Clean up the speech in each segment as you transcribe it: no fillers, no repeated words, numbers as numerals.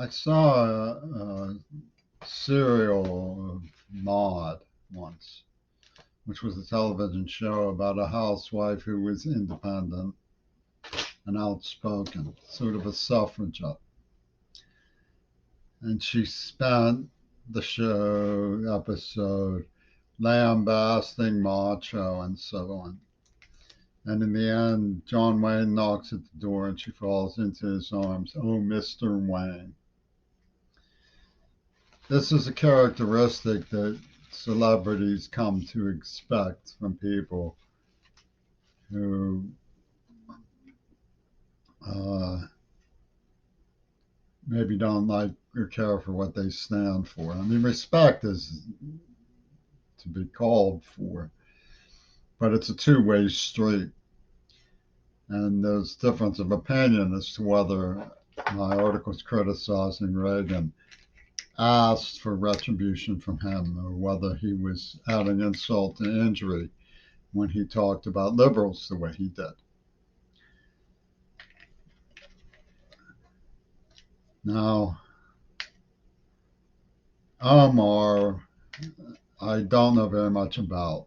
I saw a serial of Maud once, which was a television show about a housewife who was independent and outspoken, sort of a suffragette. And she spent the show episode lambasting macho and so on. And in the end, John Wayne knocks at the door and she falls into his arms. Oh, Mr. Wayne. This is a characteristic that celebrities come to expect from people who uh, maybe don't like or care for what they stand for. I mean, respect is to be called for, but it's a two-way street. And there's difference of opinion as to whether my articles criticizing Reagan asked for retribution from him or whether he was adding insult to injury when he talked about liberals the way he did. Now, Omar, I don't know very much about.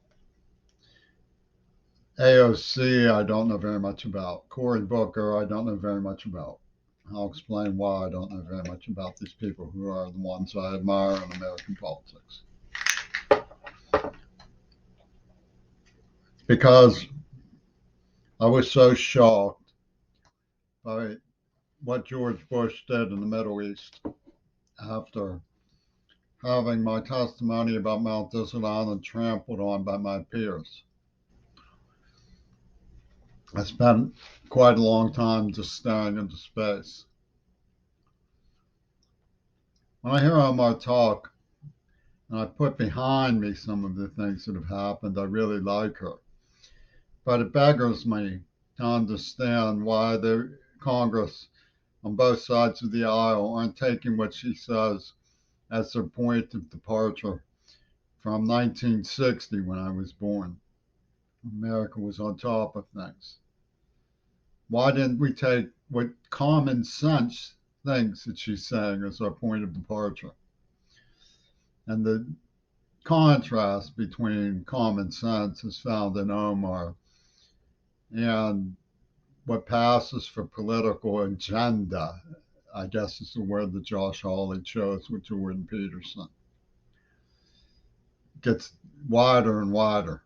AOC, I don't know very much about. Cory Booker, I don't know very much about. I'll explain why I don't know very much about these people who are the ones I admire in American politics. Because I was so shocked by what George Bush did in the Middle East after having my testimony about Mount Desert Island trampled on by my peers. I spent quite a long time just staring into space. When I hear Omar talk, and I put behind me some of the things that have happened, I really like her. But it beggars me to understand why the Congress on both sides of the aisle aren't taking what she says as their point of departure from 1960 when I was born. America was on top of things. Why didn't we take what common sense thinks that she's saying as our point of departure? And the contrast between common sense is found in Omar and what passes for political agenda, I guess is the word that Josh Hawley chose with Jordan Peterson, gets wider and wider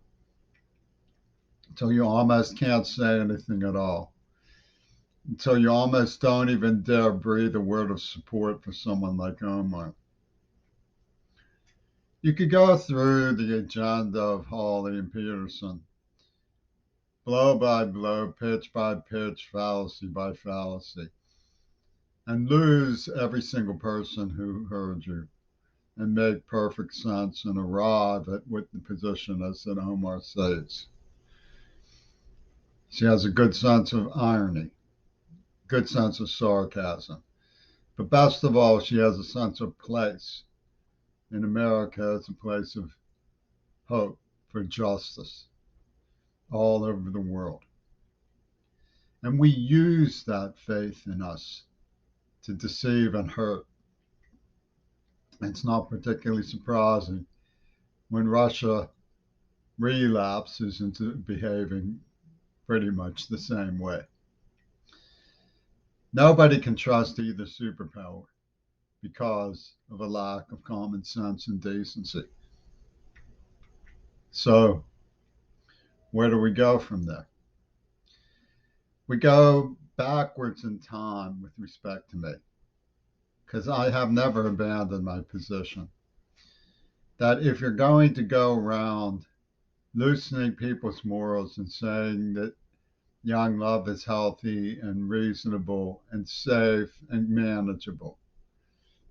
until you almost can't say anything at all, until you almost don't even dare breathe a word of support for someone like Omar. You could go through the agenda of Hawley and Peterson, blow by blow, pitch by pitch, fallacy by fallacy, and lose every single person who heard you and make perfect sense and arrive at what the position is that Omar says. She has a good sense of irony, good sense of sarcasm, but best of all, she has a sense of place in America as a place of hope for justice all over the world. And we use that faith in us to deceive and hurt. It's not particularly surprising when Russia relapses into behaving pretty much the same way. Nobody can trust either superpower because of a lack of common sense and decency. So, where do we go from there? We go backwards in time with respect to me, because I have never abandoned my position that if you're going to go around loosening people's morals and saying that young love is healthy and reasonable and safe and manageable,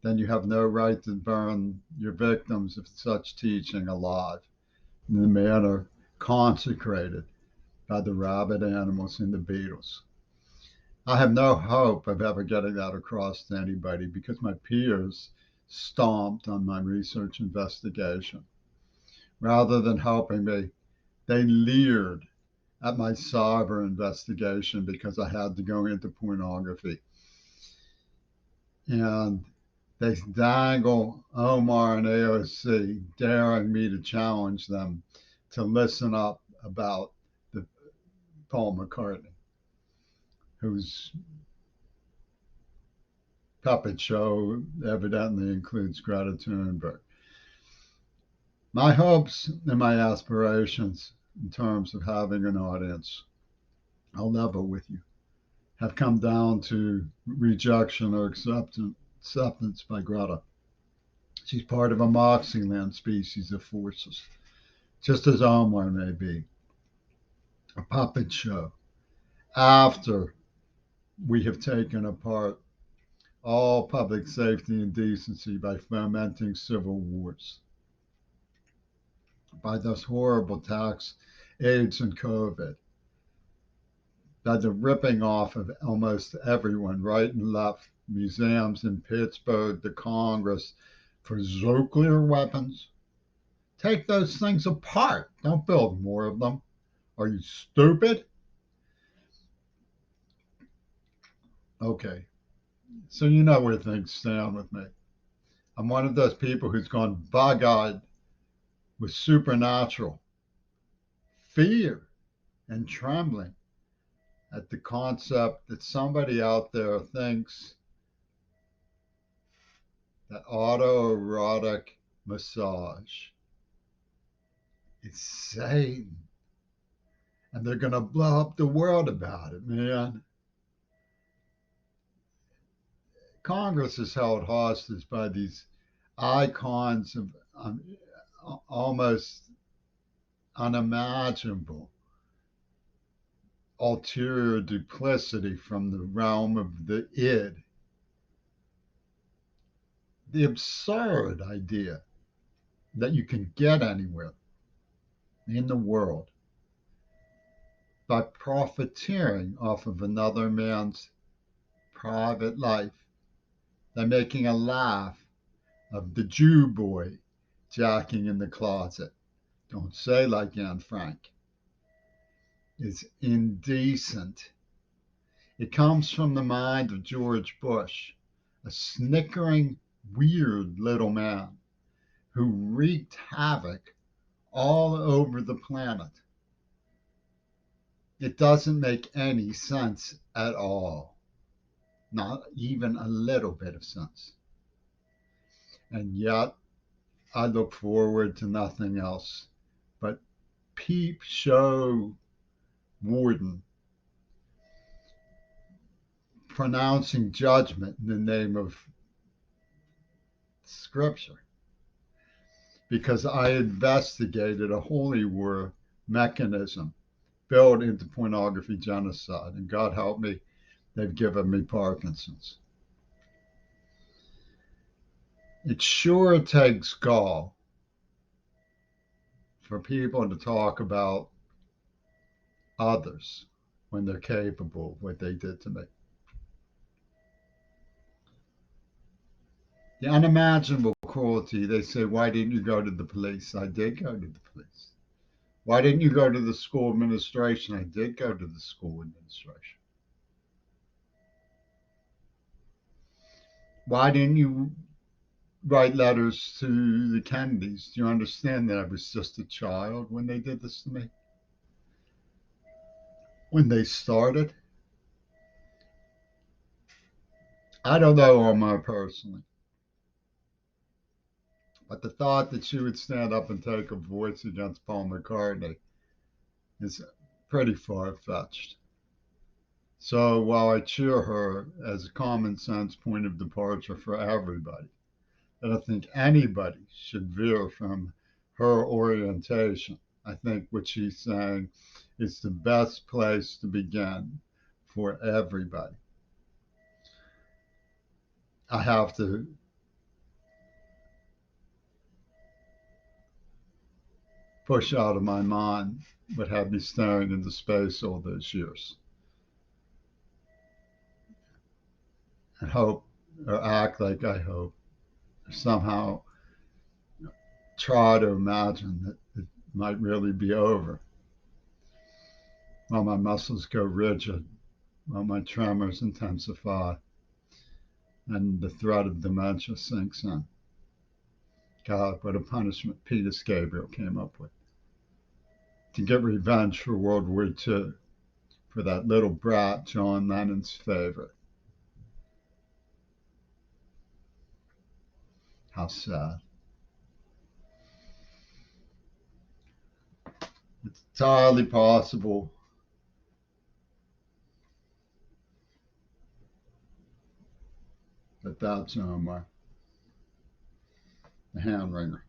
then you have no right to burn your victims of such teaching alive in the manner consecrated by the rabid animals and the beetles. I have no hope of ever getting that across to anybody because my peers stomped on my research investigation. Rather than helping me, they leered at my cyber investigation because I had to go into pornography. and they dangle Omar and AOC, daring me to challenge them to listen up about the Paul McCartney, whose puppet show evidently includes Greta Thunberg. My hopes and my aspirations in terms of having an audience, I'll level with you, have come down to rejection or acceptance by Greta. She's part of a Moxieland species of forces, just as Omar may be, a puppet show. After we have taken apart all public safety and decency by fomenting civil wars, by those horrible attacks, AIDS and COVID, by the ripping off of almost everyone, right and left, museums in Pittsburgh, the Congress, for nuclear weapons. Take those things apart. Don't build more of them. Are you stupid? Okay, so you know where things stand with me. I'm one of those people who's gone bug eyed with supernatural fear and trembling at the concept that somebody out there thinks that autoerotic massage is Satan. And they're going to blow up the world about it, man. Congress is held hostage by these icons of almost unimaginable ulterior duplicity from the realm of the id. The absurd idea that you can get anywhere in the world by profiteering off of another man's private life, by making a laugh of the Jew boy jacking in the closet. Don't say like Anne Frank. It's indecent. It comes from the mind of George Bush, a snickering, weird little man who wreaked havoc all over the planet. It doesn't make any sense at all, not even a little bit of sense. And yet, I look forward to nothing else but peep show warden pronouncing judgment in the name of Scripture. Because I investigated a holy war mechanism built into pornography genocide, and God help me, they've given me Parkinson's. It sure takes gall for people to talk about others when they're capable of what they did to me. The unimaginable cruelty, they say, why didn't you go to the police? I did go to the police. Why didn't you go to the school administration? I did go to the school administration. Why didn't you write letters to the Kennedys? Do you understand that I was just a child when they did this to me? When they started? I don't know Omar personally, but the thought that she would stand up and take a voice against Paul McCartney is pretty far fetched. So while I cheer her as a common sense point of departure for everybody, I don't think anybody should veer from her orientation. I think what she's saying is the best place to begin for everybody. I have to push out of my mind what had me staring into space all those years and hope or act like I hope, or somehow try to imagine that it might really be over. While my muscles go rigid, while my tremors intensify, and the threat of dementia sinks in. God, what a punishment Peter Gabriel came up with. To get revenge for World War II, for that little brat, John Lennon's favorite. How sad. It's entirely possible that that's Omar, the hand wringer.